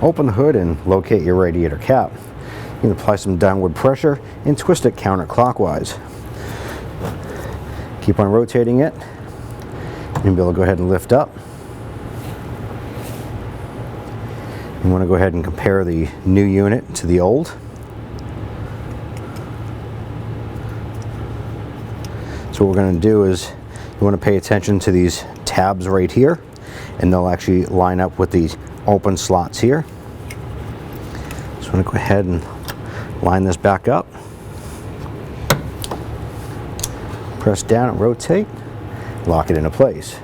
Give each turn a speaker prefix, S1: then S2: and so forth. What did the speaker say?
S1: Open the hood and locate your radiator cap. You can apply some downward pressure and twist it counterclockwise. Keep on rotating it, and you'll be able to go ahead and lift up. You want to go ahead and compare the new unit to the old. So what we're going to do is you want to pay attention to these tabs right here, and they'll actually line up with these open slots here. So I'm going to go ahead and line this back up. Press down and rotate, lock it into place.